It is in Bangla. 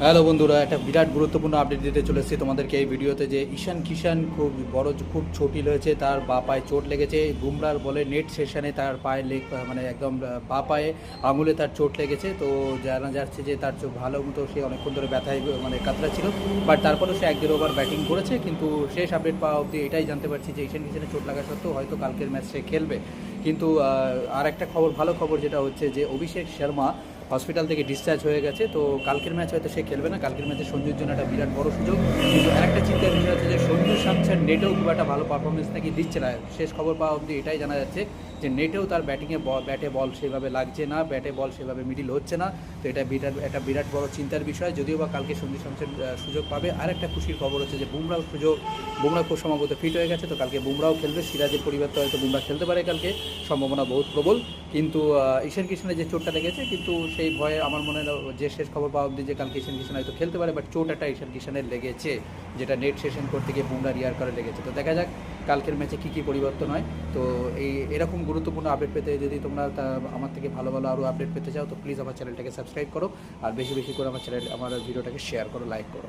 হ্যালো বন্ধুরা, একটা বিরাট গুরুত্বপূর্ণ আপডেট দিতে চলে এসেছি তোমাদেরকে এই ভিডিওতে। যে ঈশান কিষান খুব চোটিল হয়েছে, তার বা পায়ে চোট লেগেছে। বুমরার বলে নেট সেশনে তার পায়ে মানে একদম বা পায়ে আঙুলে তার চোট লেগেছে। তো জানা যাচ্ছে যে তার চোখ ভালো মতো সে অনেকক্ষণ ধরে ব্যথায় মানে কাতরা ছিল, বাট তারপরেও সে 1-1 ওভার ব্যাটিং করেছে। কিন্তু শেষ আপডেট পাওয়া অবধি এটাই জানতে পারছি যে ঈশান কিষানের চোট লাগা সত্ত্বেও হয়তো কালকের ম্যাচ সে খেলবে। কিন্তু আর একটা খবর, ভালো খবর যেটা হচ্ছে যে অভিষেক শর্মা হসপিটাল থেকে ডিসচার্জ হয়ে গেছে। তো কালকের ম্যাচ হয়তো সে খেলবে না। কালকের ম্যাচে সঞ্জুর জন্য একটা বিরাট বড় সুযোগ। কিন্তু আরেকটা চিন্তার বিষয় হচ্ছে যে সঞ্জু স্যামসন নেটেও খুব একটা ভালো পারফরমেন্স নাকি দিচ্ছে না। শেষ খবর পাওয়া অবধি এটাই জানা যাচ্ছে যে নেটেও তার ব্যাটে বল সেভাবে লাগছে না, ব্যাটে বল সেভাবে মিডিল হচ্ছে না। তো এটা একটা বিরাট বড় চিন্তার বিষয়। যদিও বা কালকে সঞ্জু স্যামসন সুযোগ পাবে। আর একটা খুশির খবর হচ্ছে যে বুমরাও খুব সম্ভবত ফিট হয়ে গেছে। তো কালকে বুমরাও খেলবে। সিরাজের পরিবর্তে হয়তো বুমরা খেলতে পারে কালকে, সম্ভাবনা বহুত প্রবল। কিন্তু ঈশান কিষানের যে চোটটা লেগেছে, কিন্তু সেই ভয়ে আমার মনে হয় যে শেষ খবর পাওয়া অবধি যে কালকে ঈশান কিষান হয়তো খেলতে পারে, বাট চোট একটা ঈশান কিষানের লেগেছে, যেটা নেট সেশন করতে গিয়ে বুমরা রিয়ার করে লেগেছে। তো দেখা যাক কালকের ম্যাচে কী কী পরিবর্তন হয়। তো এরকম গুরুত্বপূর্ণ আপডেট পেতে যদি তোমরা আমার থেকে ভালো ভালো আরও আপডেট পেতে চাও, তো প্লিজ আমার চ্যানেলটাকে সাবস্ক্রাইব করো। আর বেশি বেশি করে আমার ভিডিওটাকে শেয়ার করো, লাইক করো।